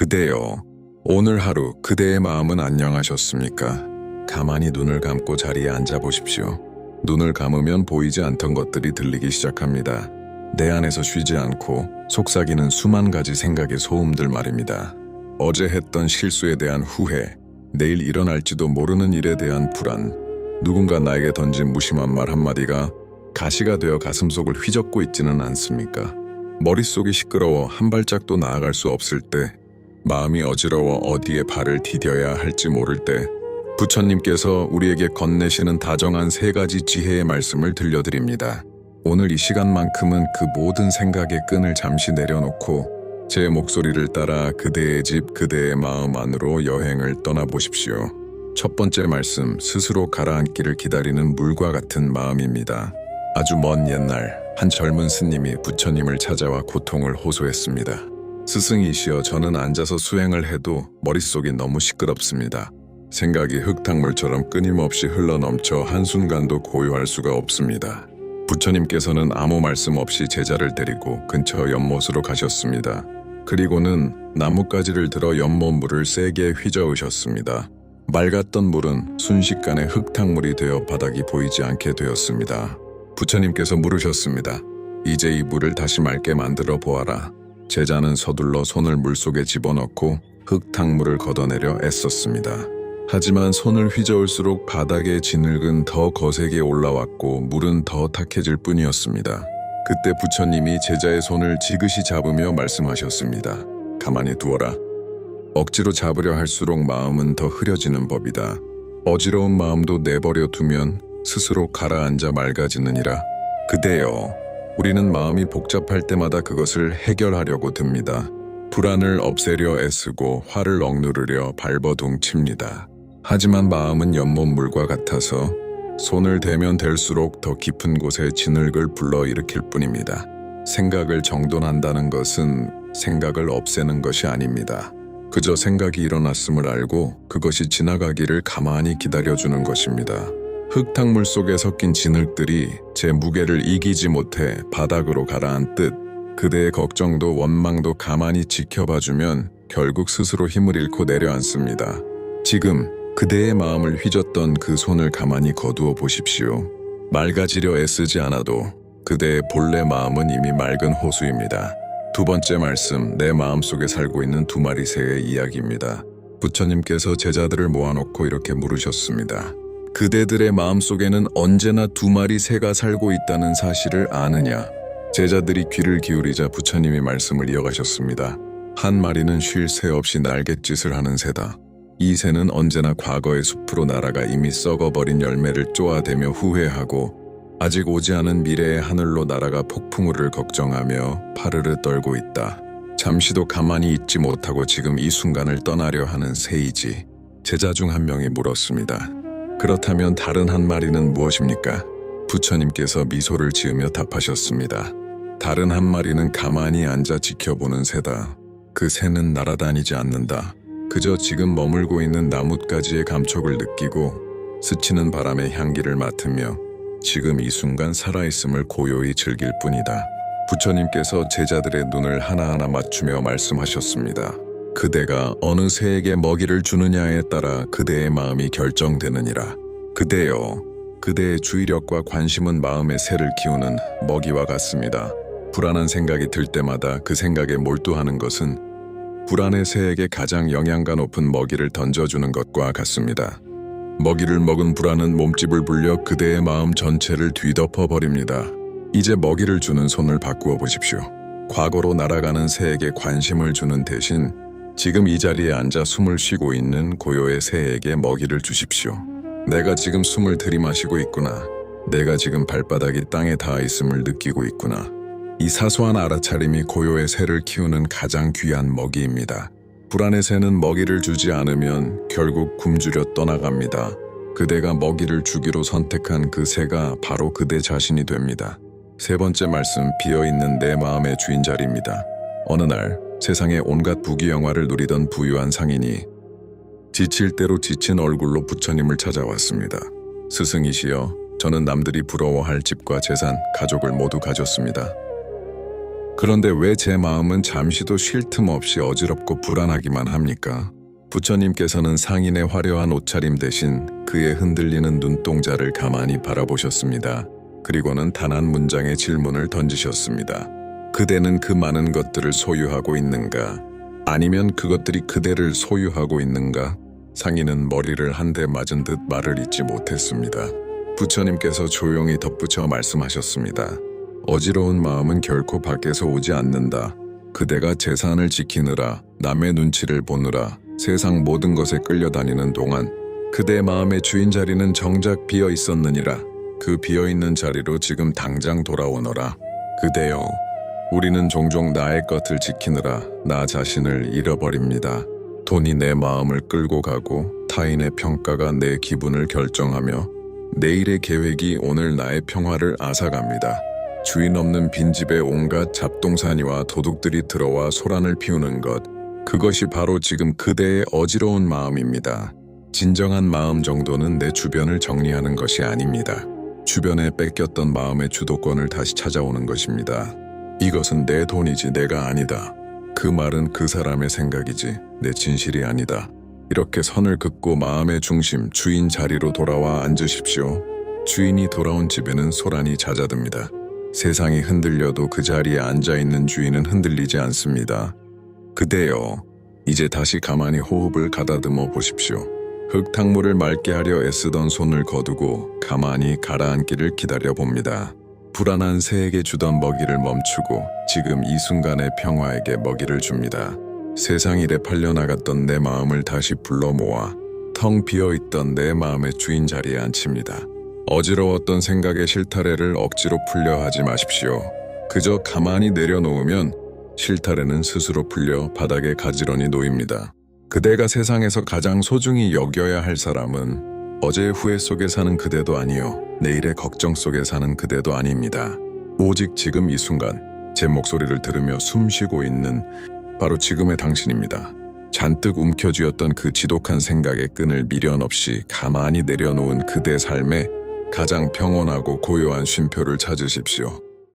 그대여, 오늘 하루 그대의 마음은 안녕하셨습니까? 가만히 눈을 감고 자리에 앉아 보십시오. 눈을 감으면 보이지 않던 것들이 들리기 시작합니다. 내 안에서 쉬지 않고 속삭이는 수만 가지 생각의 소음들 말입니다. 어제 했던 실수에 대한 후회, 내일 일어날지도 모르는 일에 대한 불안, 누군가 나에게 던진 무심한 말 한마디가 가시가 되어 가슴속을 휘젓고 있지는 않습니까? 머릿속이 시끄러워 한 발짝도 나아갈 수 없을 때, 마음이 어지러워 어디에 발을 디뎌야 할지 모를 때, 부처님께서 우리에게 건네시는 다정한 3가지 지혜의 말씀을 들려드립니다. 오늘 이 시간만큼은 그 모든 생각의 끈을 잠시 내려놓고 제 목소리를 따라 그대의 집, 그대의 마음 안으로 여행을 떠나보십시오. 첫 번째 말씀, 스스로 가라앉기를 기다리는 물과 같은 마음입니다. 아주 먼 옛날 한 젊은 스님이 부처님을 찾아와 고통을 호소했습니다. 스승이시여, 저는 앉아서 수행을 해도 머릿속이 너무 시끄럽습니다. 생각이 흙탕물처럼 끊임없이 흘러넘쳐 한순간도 고요할 수가 없습니다. 부처님께서는 아무 말씀 없이 제자를 데리고 근처 연못으로 가셨습니다. 그리고는 나뭇가지를 들어 연못 물을 세게 휘저으셨습니다. 맑았던 물은 순식간에 흙탕물이 되어 바닥이 보이지 않게 되었습니다. 부처님께서 물으셨습니다. 이제 이 물을 다시 맑게 만들어 보아라. 제자는 서둘러 손을 물속에 집어넣고 흙탕물을 걷어내려 애썼습니다. 하지만 손을 휘저을수록 바닥의 진흙은 더 거세게 올라왔고 물은 더 탁해질 뿐이었습니다. 그때 부처님이 제자의 손을 지그시 잡으며 말씀하셨습니다. 가만히 두어라. 억지로 잡으려 할수록 마음은 더 흐려지는 법이다. 어지러운 마음도 내버려 두면 스스로 가라앉아 맑아지느니라. 그대여, 우리는 마음이 복잡할 때마다 그것을 해결하려고 듭니다. 불안을 없애려 애쓰고 화를 억누르려 발버둥칩니다. 하지만 마음은 연못물과 같아서 손을 대면 댈수록 더 깊은 곳에 진흙을 불러일으킬 뿐입니다. 생각을 정돈한다는 것은 생각을 없애는 것이 아닙니다. 그저 생각이 일어났음을 알고 그것이 지나가기를 가만히 기다려주는 것입니다. 흙탕물 속에 섞인 진흙들이 제 무게를 이기지 못해 바닥으로 가라앉듯 그대의 걱정도 원망도 가만히 지켜봐주면 결국 스스로 힘을 잃고 내려앉습니다. 지금 그대의 마음을 휘젓던 그 손을 가만히 거두어 보십시오. 맑아지려 애쓰지 않아도 그대의 본래 마음은 이미 맑은 호수입니다. 두 번째 말씀, 내 마음속에 살고 있는 2마리 새의 이야기입니다. 부처님께서 제자들을 모아놓고 이렇게 물으셨습니다. 그대들의 마음속에는 언제나 2마리 새가 살고 있다는 사실을 아느냐? 제자들이 귀를 기울이자 부처님이 말씀을 이어가셨습니다. 한 마리는 쉴 새 없이 날갯짓을 하는 새다. 이 새는 언제나 과거의 숲으로 날아가 이미 썩어버린 열매를 쪼아대며 후회하고 아직 오지 않은 미래의 하늘로 날아가 폭풍우를 걱정하며 파르르 떨고 있다. 잠시도 가만히 있지 못하고 지금 이 순간을 떠나려 하는 새이지. 제자 중 한 명이 물었습니다. 그렇다면 다른 한 마리는 무엇입니까? 부처님께서 미소를 지으며 답하셨습니다. 다른 한 마리는 가만히 앉아 지켜보는 새다. 그 새는 날아다니지 않는다. 그저 지금 머물고 있는 나뭇가지의 감촉을 느끼고 스치는 바람의 향기를 맡으며 지금 이 순간 살아있음을 고요히 즐길 뿐이다. 부처님께서 제자들의 눈을 하나하나 맞추며 말씀하셨습니다. 그대가 어느 새에게 먹이를 주느냐에 따라 그대의 마음이 결정되느니라. 그대여, 그대의 주의력과 관심은 마음의 새를 키우는 먹이와 같습니다. 불안한 생각이 들 때마다 그 생각에 몰두하는 것은 불안의 새에게 가장 영양가 높은 먹이를 던져주는 것과 같습니다. 먹이를 먹은 불안은 몸집을 불려 그대의 마음 전체를 뒤덮어 버립니다. 이제 먹이를 주는 손을 바꾸어 보십시오. 과거로 날아가는 새에게 관심을 주는 대신 지금 이 자리에 앉아 숨을 쉬고 있는 고요의 새에게 먹이를 주십시오. 내가 지금 숨을 들이마시고 있구나. 내가 지금 발바닥이 땅에 닿아 있음을 느끼고 있구나. 이 사소한 알아차림이 고요의 새를 키우는 가장 귀한 먹이입니다. 불안의 새는 먹이를 주지 않으면 결국 굶주려 떠나갑니다. 그대가 먹이를 주기로 선택한 그 새가 바로 그대 자신이 됩니다. 세 번째 말씀, 비어있는 내 마음의 주인 자리입니다. 어느 날 세상의 온갖 부귀영화를 누리던 부유한 상인이 지칠 대로 지친 얼굴로 부처님을 찾아왔습니다. 스승이시여, 저는 남들이 부러워할 집과 재산, 가족을 모두 가졌습니다. 그런데 왜 제 마음은 잠시도 쉴 틈 없이 어지럽고 불안하기만 합니까? 부처님께서는 상인의 화려한 옷차림 대신 그의 흔들리는 눈동자를 가만히 바라보셨습니다. 그리고는 단 한 문장의 질문을 던지셨습니다. 그대는 그 많은 것들을 소유하고 있는가? 아니면 그것들이 그대를 소유하고 있는가? 상인은 머리를 한 대 맞은 듯 말을 잇지 못했습니다. 부처님께서 조용히 덧붙여 말씀하셨습니다. 어지러운 마음은 결코 밖에서 오지 않는다. 그대가 재산을 지키느라, 남의 눈치를 보느라 세상 모든 것에 끌려다니는 동안 그대의 마음의 주인 자리는 정작 비어 있었느니라. 그 비어 있는 자리로 지금 당장 돌아오너라. 그대여, 우리는 종종 나의 것을 지키느라 나 자신을 잃어버립니다. 돈이 내 마음을 끌고 가고 타인의 평가가 내 기분을 결정하며 내일의 계획이 오늘 나의 평화를 앗아갑니다. 주인 없는 빈집에 온갖 잡동사니와 도둑들이 들어와 소란을 피우는 것, 그것이 바로 지금 그대의 어지러운 마음입니다. 진정한 마음 정도는 내 주변을 정리하는 것이 아닙니다. 주변에 뺏겼던 마음의 주도권을 다시 찾아오는 것입니다. 이것은 내 돈이지 내가 아니다. 그 말은 그 사람의 생각이지 내 진실이 아니다. 이렇게 선을 긋고 마음의 중심, 주인 자리로 돌아와 앉으십시오. 주인이 돌아온 집에는 소란이 잦아듭니다. 세상이 흔들려도 그 자리에 앉아있는 주인은 흔들리지 않습니다. 그대여, 이제 다시 가만히 호흡을 가다듬어 보십시오. 흙탕물을 맑게 하려 애쓰던 손을 거두고 가만히 가라앉기를 기다려봅니다. 불안한 새에게 주던 먹이를 멈추고 지금 이 순간의 평화에게 먹이를 줍니다. 세상 일에 팔려나갔던 내 마음을 다시 불러 모아 텅 비어있던 내 마음의 주인 자리에 앉힙니다. 어지러웠던 생각의 실타래를 억지로 풀려 하지 마십시오. 그저 가만히 내려놓으면 실타래는 스스로 풀려 바닥에 가지런히 놓입니다. 그대가 세상에서 가장 소중히 여겨야 할 사람은 어제의 후회 속에 사는 그대도 아니요, 내일의 걱정 속에 사는 그대도 아닙니다. 오직 지금 이 순간 제 목소리를 들으며 숨쉬고 있는 바로 지금의 당신입니다. 잔뜩 움켜쥐었던 그 지독한 생각의 끈을 미련 없이 가만히 내려놓은 그대 삶에 가장 평온하고 고요한 쉼표를 찾으십시오.